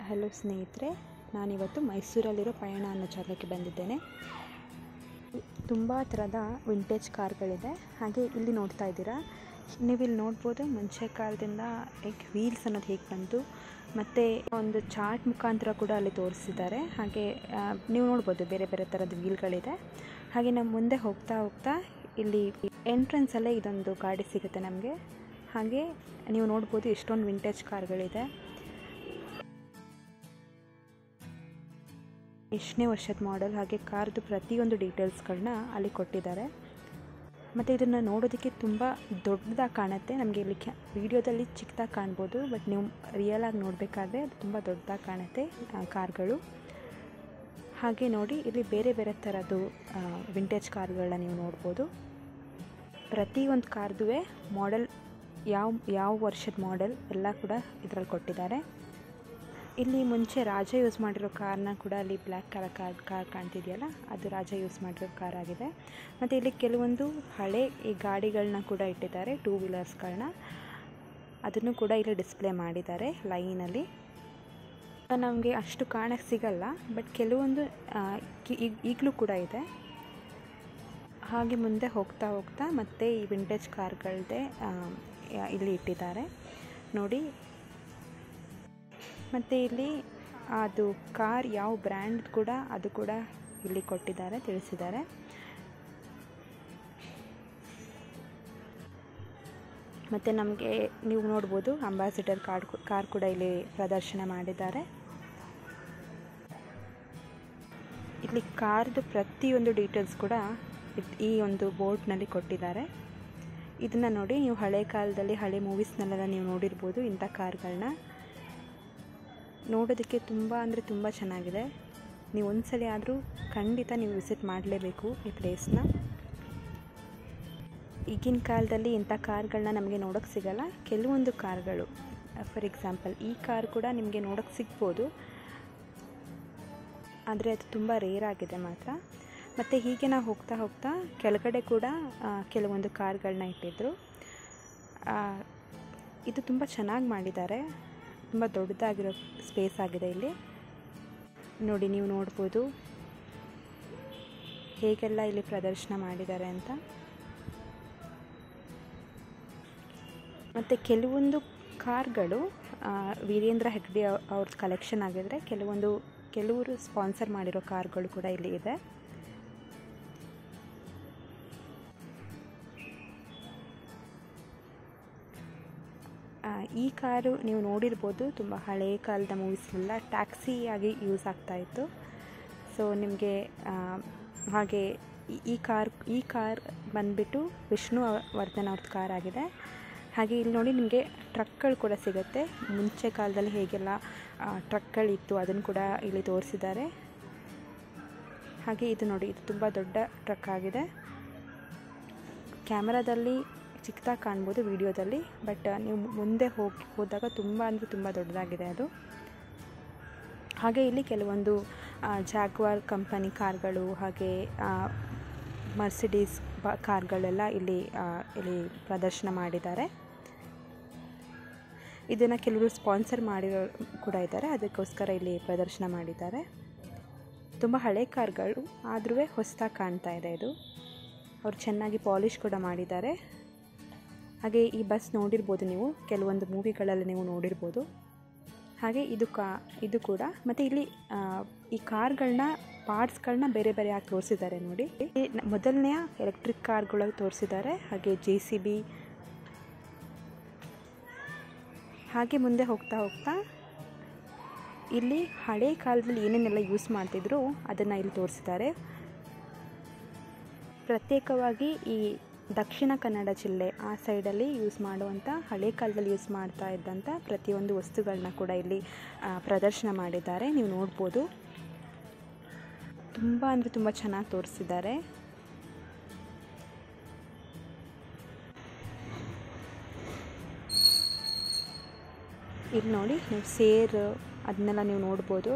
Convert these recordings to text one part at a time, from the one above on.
Hello ಸ್ನೇಹಿತರೆ, ನಾನಿವತ್ತು ಮೈಸೂರಲ್ಲಿರೋ ಪಯಣ ಅನ್ನೋ ಜಾಗಕ್ಕೆ ಬಂದಿದ್ದೇನೆ. ತುಂಬ ಥರದ ವಿಂಟೇಜ್ ಕಾರ್ಗಳಿದೆ. ಹಾಗೆ ಇಲ್ಲಿ ನೋಡ್ತಾ ಇದ್ದೀರಾ, ನೀವಿಲ್ಲಿ ನೋಡ್ಬೋದು ಮುಂಚೆ ಕಾಲದಿಂದ ವೀಲ್ಸ್ ಅನ್ನೋದು ಹೇಗೆ ಬಂತು, ಮತ್ತು ಒಂದು ಚಾರ್ಟ್ ಮುಖಾಂತರ ಕೂಡ ಅಲ್ಲಿ ತೋರಿಸಿದ್ದಾರೆ. ಹಾಗೆ ನೀವು ನೋಡ್ಬೋದು ಬೇರೆ ಬೇರೆ ಥರದ ವೀಲ್ಗಳಿದೆ. ಹಾಗೆ ನಾವು ಮುಂದೆ ಹೋಗ್ತಾ ಹೋಗ್ತಾ ಇಲ್ಲಿ ಎಂಟ್ರೆನ್ಸಲ್ಲೇ ಇದೊಂದು ಗಾಡಿ ಸಿಗುತ್ತೆ ನಮಗೆ. ಹಾಗೆ ನೀವು ನೋಡ್ಬೋದು ಎಷ್ಟೊಂದು ವಿಂಟೇಜ್ ಕಾರ್ಗಳಿದೆ. ಎಷ್ಟನೇ ವರ್ಷದ ಮಾಡೆಲ್, ಹಾಗೆ ಕಾರ್ದು ಪ್ರತಿಯೊಂದು ಡೀಟೇಲ್ಸ್ಗಳನ್ನ ಅಲ್ಲಿ ಕೊಟ್ಟಿದ್ದಾರೆ. ಮತ್ತು ಇದನ್ನು ನೋಡೋದಕ್ಕೆ ತುಂಬ ದೊಡ್ಡದಾಗಿ ಕಾಣುತ್ತೆ. ನಮಗೆ ಇಲ್ಲಿ ವಿಡಿಯೋದಲ್ಲಿ ಚಿಕ್ಕದಾಗಿ ಕಾಣ್ಬೋದು, ಬಟ್ ನೀವು ರಿಯಲಾಗಿ ನೋಡಬೇಕಾದ್ರೆ ಅದು ತುಂಬ ದೊಡ್ಡದಾಗಿ ಕಾಣುತ್ತೆ ಕಾರ್ಗಳು. ಹಾಗೆ ನೋಡಿ, ಇಲ್ಲಿ ಬೇರೆ ಬೇರೆ ಥರದ್ದು ವಿಂಟೇಜ್ ಕಾರ್ಗಳನ್ನ ನೀವು ನೋಡ್ಬೋದು. ಪ್ರತಿಯೊಂದು ಕಾರ್ದುವೆ ಮಾಡೆಲ್ ಯಾವ ವರ್ಷದ ಮಾಡೆಲ್ ಎಲ್ಲ ಕೂಡ ಇದರಲ್ಲಿ ಕೊಟ್ಟಿದ್ದಾರೆ. ಇಲ್ಲಿ ಮುಂಚೆ ರಾಜ ಯೂಸ್ ಮಾಡಿರೋ ಕಾರ್ನ ಕೂಡ ಅಲ್ಲಿ ಬ್ಲ್ಯಾಕ್ ಕಲರ್ ಕಾರ್ ಕಾಣ್ತಿದೆಯಲ್ಲ, ಅದು ರಾಜ ಯೂಸ್ ಮಾಡಿರೋ ಕಾರ್ ಆಗಿದೆ. ಮತ್ತು ಇಲ್ಲಿ ಕೆಲವೊಂದು ಹಳೆ ಈ ಗಾಡಿಗಳನ್ನ ಕೂಡ ಇಟ್ಟಿದ್ದಾರೆ, 2 ವೀಲರ್ಸ್ಗಳನ್ನ. ಅದನ್ನು ಕೂಡ ಇಲ್ಲಿ ಡಿಸ್ಪ್ಲೇ ಮಾಡಿದ್ದಾರೆ ಲೈನಲ್ಲಿ. ನಮಗೆ ಅಷ್ಟು ಕಾಣಕ್ಕೆ ಸಿಗಲ್ಲ, ಬಟ್ ಕೆಲವೊಂದು ಈಗಲೂ ಕೂಡ ಇದೆ. ಹಾಗೆ ಮುಂದೆ ಹೋಗ್ತಾ ಹೋಗ್ತಾ ಮತ್ತೆ ಈ ವಿಂಟೇಜ್ ಕಾರ್ಗಳದ್ದೇ ಇಲ್ಲಿ ಇಟ್ಟಿದ್ದಾರೆ ನೋಡಿ. ಮತ್ತು ಇಲ್ಲಿ ಅದು ಕಾರ್ ಯಾವ ಬ್ರ್ಯಾಂಡ್ ಕೂಡ ಅದು ಕೂಡ ಇಲ್ಲಿ ಕೊಟ್ಟಿದ್ದಾರೆ, ತಿಳಿಸಿದ್ದಾರೆ. ಮತ್ತು ನಮಗೆ ನೀವು ನೋಡ್ಬೋದು ಅಂಬಾಸಿಡರ್ ಕಾರ್ ಕೂಡ ಇಲ್ಲಿ ಪ್ರದರ್ಶನ ಮಾಡಿದ್ದಾರೆ. ಇಲ್ಲಿ ಕಾರ್ದು ಪ್ರತಿಯೊಂದು ಡೀಟೇಲ್ಸ್ ಕೂಡ ಈ ಒಂದು ಬೋರ್ಡ್ನಲ್ಲಿ ಕೊಟ್ಟಿದ್ದಾರೆ. ಇದನ್ನು ನೋಡಿ, ನೀವು ಹಳೆ ಕಾಲದಲ್ಲಿ ಹಳೆ ಮೂವೀಸ್ನಲ್ಲೆಲ್ಲ ನೀವು ನೋಡಿರ್ಬೋದು ಇಂಥ ಕಾರ್ಗಳನ್ನ. ನೋಡೋದಕ್ಕೆ ತುಂಬ ಅಂದರೆ ತುಂಬ ಚೆನ್ನಾಗಿದೆ. ನೀವು ಒಂದ್ಸಲ ಆದರೂ ಖಂಡಿತ ನೀವು ವಿಸಿಟ್ ಮಾಡಲೇಬೇಕು ಈ ಪ್ಲೇಸ್ನ. ಈಗಿನ ಕಾಲದಲ್ಲಿ ಇಂಥ ಕಾರ್ಗಳನ್ನ ನಮಗೆ ನೋಡೋಕ್ಕೆ ಸಿಗಲ್ಲ. ಕೆಲವೊಂದು ಕಾರ್ಗಳು, ಫಾರ್ ಎಕ್ಸಾಂಪಲ್ ಈ ಕಾರ್ ಕೂಡ ನಿಮಗೆ ನೋಡೋಕ್ಕೆ ಸಿಗ್ಬೋದು, ಆದರೆ ಅದು ತುಂಬ ರೇರ್ ಆಗಿದೆ ಮಾತ್ರ. ಮತ್ತು ಹೀಗೆ ನಾವು ಹೋಗ್ತಾ ಹೋಗ್ತಾ ಕೆಳಗಡೆ ಕೂಡ ಕೆಲವೊಂದು ಕಾರ್ಗಳನ್ನ ಇಟ್ಟಿದ್ದರು. ಇದು ತುಂಬ ಚೆನ್ನಾಗಿ ಮಾಡಿದ್ದಾರೆ, ತುಂಬ ದೊಡ್ಡದಾಗಿರೋ ಸ್ಪೇಸ್ ಆಗಿದೆ ಇಲ್ಲಿ. ನೋಡಿ, ನೀವು ನೋಡ್ಬೋದು ಹೇಗೆಲ್ಲ ಇಲ್ಲಿ ಪ್ರದರ್ಶನ ಮಾಡಿದ್ದಾರೆ ಅಂತ. ಮತ್ತು ಕೆಲವೊಂದು ಕಾರ್ಗಳು ವೀರೇಂದ್ರ ಹೆಗ್ಡೆ ಅವ್ರದ್ದು ಕಲೆಕ್ಷನ್ ಆಗಿದ್ರೆ, ಕೆಲವರು ಸ್ಪಾನ್ಸರ್ ಮಾಡಿರೋ ಕಾರ್ಗಳು ಕೂಡ ಇಲ್ಲಿ ಇದೆ. ಈ ಕಾರು ನೀವು ನೋಡಿರ್ಬೋದು, ತುಂಬ ಹಳೆಯ ಕಾಲದ ಮೂವೀಸ್ನೆಲ್ಲ ಟ್ಯಾಕ್ಸಿಯಾಗಿ ಯೂಸ್ ಆಗ್ತಾಯಿತ್ತು. ಸೊ ನಿಮಗೆ ಹಾಗೆ ಈ ಕಾರ್ ಬಂದುಬಿಟ್ಟು ವಿಷ್ಣು ವರ್ಧನ್ ಅವ್ರದ್ದು ಕಾರ್ ಆಗಿದೆ. ಹಾಗೆ ಇಲ್ಲಿ ನೋಡಿ, ನಿಮಗೆ ಟ್ರಕ್ಗಳು ಕೂಡ ಸಿಗುತ್ತೆ. ಮುಂಚೆ ಕಾಲದಲ್ಲಿ ಹೇಗೆಲ್ಲ ಟ್ರಕ್ಗಳಿತ್ತು ಅದನ್ನು ಕೂಡ ಇಲ್ಲಿ ತೋರಿಸಿದ್ದಾರೆ. ಹಾಗೆ ಇದು ನೋಡಿ, ಇದು ತುಂಬ ದೊಡ್ಡ ಟ್ರಕ್ ಆಗಿದೆ. ಕ್ಯಾಮರಾದಲ್ಲಿ ಚಿಕ್ಕದಾಗಿ ಕಾಣ್ಬೋದು ವಿಡಿಯೋದಲ್ಲಿ, ಬಟ್ ನೀವು ಮುಂದೆ ಹೋದಾಗ ತುಂಬ ಅಂದರೆ ತುಂಬ ದೊಡ್ಡದಾಗಿದೆ ಅದು. ಹಾಗೆ ಇಲ್ಲಿ ಕೆಲವೊಂದು ಜಾಗ್ವಾರ್ ಕಂಪನಿ ಕಾರ್ಗಳು, ಹಾಗೆ ಮರ್ಸಿಡೀಸ್ ಕಾರ್ಗಳೆಲ್ಲ ಇಲ್ಲಿ ಪ್ರದರ್ಶನ ಮಾಡಿದ್ದಾರೆ. ಇದನ್ನು ಕೆಲವರು ಸ್ಪಾನ್ಸರ್ ಮಾಡಿರೋ ಕೂಡ ಇದ್ದಾರೆ, ಅದಕ್ಕೋಸ್ಕರ ಇಲ್ಲಿ ಪ್ರದರ್ಶನ ಮಾಡಿದ್ದಾರೆ. ತುಂಬ ಹಳೆ ಕಾರ್ಗಳು ಆದರೂ ಹೊಸದಾಗಿ ಕಾಣ್ತಾ ಇದೆ ಇದು. ಅವರು ಚೆನ್ನಾಗಿ ಪಾಲಿಷ್ ಕೂಡ ಮಾಡಿದ್ದಾರೆ. ಹಾಗೆ ಈ ಬಸ್ ನೋಡಿರ್ಬೋದು ನೀವು, ಕೆಲವೊಂದು ಮೂವಿಗಳಲ್ಲಿ ನೀವು ನೋಡಿರ್ಬೋದು. ಹಾಗೆ ಇದು ಕೂಡ. ಮತ್ತು ಇಲ್ಲಿ ಈ ಕಾರ್ಗಳನ್ನ ಪಾರ್ಟ್ಸ್ಗಳನ್ನ ಬೇರೆ ಬೇರೆ ಆಗಿ ತೋರಿಸಿದ್ದಾರೆ ನೋಡಿ. ಮೊದಲನೆಯ ಎಲೆಕ್ಟ್ರಿಕ್ ಕಾರ್ಗಳು ತೋರಿಸಿದ್ದಾರೆ, ಹಾಗೆ JCB. ಹಾಗೆ ಮುಂದೆ ಹೋಗ್ತಾ ಹೋಗ್ತಾ ಇಲ್ಲಿ ಹಳೆ ಕಾಲದಲ್ಲಿ ಏನೇನೆಲ್ಲ ಯೂಸ್ ಮಾಡ್ತಿದ್ರು ಅದನ್ನು ಇಲ್ಲಿ ತೋರಿಸಿದ್ದಾರೆ. ಪ್ರತ್ಯೇಕವಾಗಿ ಈ ದಕ್ಷಿಣ ಕನ್ನಡ ಜಿಲ್ಲೆ ಆ ಸೈಡಲ್ಲಿ ಯೂಸ್ ಮಾಡುವಂಥ, ಹಳೆ ಕಾಲದಲ್ಲಿ ಯೂಸ್ ಮಾಡ್ತಾ ಇದ್ದಂಥ ಪ್ರತಿಯೊಂದು ವಸ್ತುಗಳನ್ನ ಕೂಡ ಇಲ್ಲಿ ಪ್ರದರ್ಶನ ಮಾಡಿದ್ದಾರೆ. ನೀವು ನೋಡ್ಬೋದು, ತುಂಬ ಅಂದರೆ ತುಂಬ ಚೆನ್ನಾಗಿ ತೋರಿಸಿದ್ದಾರೆ. ಇಲ್ಲಿ ನೋಡಿ, ನೀವು ಸೇರು ಅದನ್ನೆಲ್ಲ ನೀವು ನೋಡ್ಬೋದು.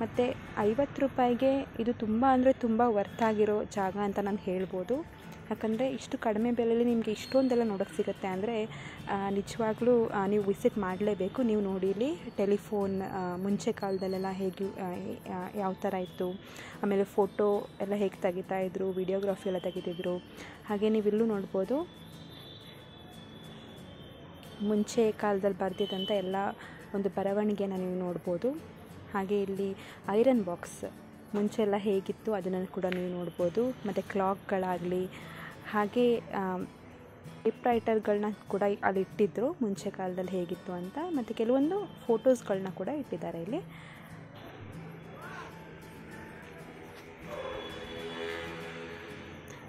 ಮತ್ತು 50 ರೂಪಾಯಿಗೆ ಇದು ತುಂಬ ಅಂದರೆ ತುಂಬ ವರ್ತ್ ಆಗಿರೋ ಜಾಗ ಅಂತ ನಾನು ಹೇಳ್ಬೋದು. ಯಾಕಂದರೆ ಇಷ್ಟು ಕಡಿಮೆ ಬೆಲೆಯಲ್ಲಿ ನಿಮಗೆ ಇಷ್ಟೊಂದೆಲ್ಲ ನೋಡೋಕ್ಕೆ ಸಿಗುತ್ತೆ ಅಂದರೆ ನಿಜವಾಗ್ಲೂ ನೀವು ವಿಸಿಟ್ ಮಾಡಲೇಬೇಕು. ನೀವು ನೋಡಿ ಇಲ್ಲಿ ಟೆಲಿಫೋನ್ ಮುಂಚೆ ಕಾಲದಲ್ಲೆಲ್ಲ ಹೇಗೆ ಯಾವ ಥರ ಇತ್ತು, ಆಮೇಲೆ ಫೋಟೋ ಎಲ್ಲ ಹೇಗೆ ತೆಗಿತಾಯಿದ್ರು, ವಿಡಿಯೋಗ್ರಫಿ ಎಲ್ಲ ತೆಗಿತಿದ್ರು. ಹಾಗೆ ನೀವು ಇಲ್ಲೂ ನೋಡ್ಬೋದು ಮುಂಚೆ ಕಾಲದಲ್ಲಿ ಬರೆದಿದ್ದಂಥ ಎಲ್ಲ ಒಂದು ಬರವಣಿಗೆನ ನೀವು ನೋಡ್ಬೋದು. ಹಾಗೆ ಇಲ್ಲಿ ಐರನ್ ಬಾಕ್ಸ್ ಮುಂಚೆ ಎಲ್ಲ ಹೇಗಿತ್ತು ಅದನ್ನು ಕೂಡ ನೀವು ನೋಡ್ಬೋದು. ಮತ್ತು ಕ್ಲಾಕ್ಗಳಾಗಲಿ, ಹಾಗೆ ಟೈಪ್ರೈಟರ್ಗಳನ್ನ ಕೂಡ ಅಲ್ಲಿ ಇಟ್ಟಿದ್ದರು ಮುಂಚೆ ಕಾಲದಲ್ಲಿ ಹೇಗಿತ್ತು ಅಂತ. ಮತ್ತು ಕೆಲವೊಂದು ಫೋಟೋಸ್ಗಳನ್ನ ಕೂಡ ಇಟ್ಟಿದ್ದಾರೆ ಇಲ್ಲಿ.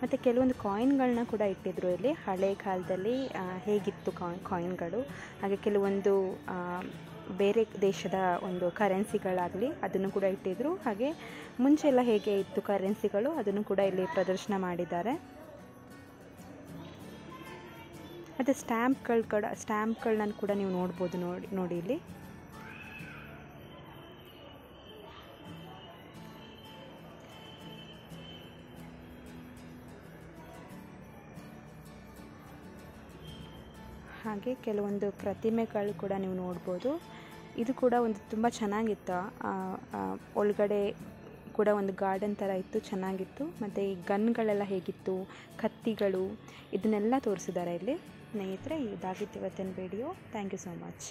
ಮತ್ತು ಕೆಲವೊಂದು ಕಾಯಿನ್ಗಳನ್ನ ಕೂಡ ಇಟ್ಟಿದ್ದರು ಇಲ್ಲಿ, ಹಳೆ ಕಾಲದಲ್ಲಿ ಹೇಗಿತ್ತು ಕಾಯಿನ್ಗಳು. ಹಾಗೆ ಕೆಲವೊಂದು ಬೇರೆ ದೇಶದ ಒಂದು ಕರೆನ್ಸಿಗಳಾಗಲಿ ಅದನ್ನು ಕೂಡ ಇಟ್ಟಿದ್ದರು. ಹಾಗೆ ಮುಂಚೆ ಎಲ್ಲ ಹೇಗೆ ಇತ್ತು ಕರೆನ್ಸಿಗಳು ಅದನ್ನು ಕೂಡ ಇಲ್ಲಿ ಪ್ರದರ್ಶನ ಮಾಡಿದ್ದಾರೆ. ಮತ್ತು ಸ್ಟ್ಯಾಂಪ್ಗಳನ್ನ ಕೂಡ ನೀವು ನೋಡ್ಬೋದು. ನೋಡಿ ಇಲ್ಲಿ ಹಾಗೆ ಕೆಲವೊಂದು ಪ್ರತಿಮೆಗಳು ಕೂಡ ನೀವು ನೋಡ್ಬೋದು. ಇದು ಕೂಡ ಒಂದು ತುಂಬ ಚೆನ್ನಾಗಿತ್ತು. ಒಳಗಡೆ ಕೂಡ ಒಂದು ಗಾರ್ಡನ್ ಥರ ಇತ್ತು, ಚೆನ್ನಾಗಿತ್ತು. ಮತ್ತು ಈ ಗನ್ಗಳೆಲ್ಲ ಹೇಗಿತ್ತು, ಕತ್ತಿಗಳು, ಇದನ್ನೆಲ್ಲ ತೋರಿಸಿದ್ದಾರೆ ಇಲ್ಲಿ. ಸ್ನೇಹಿತರೆ, ಇದಾಗಿತ್ತು ಇವತ್ತಿನ video. Thank you so much.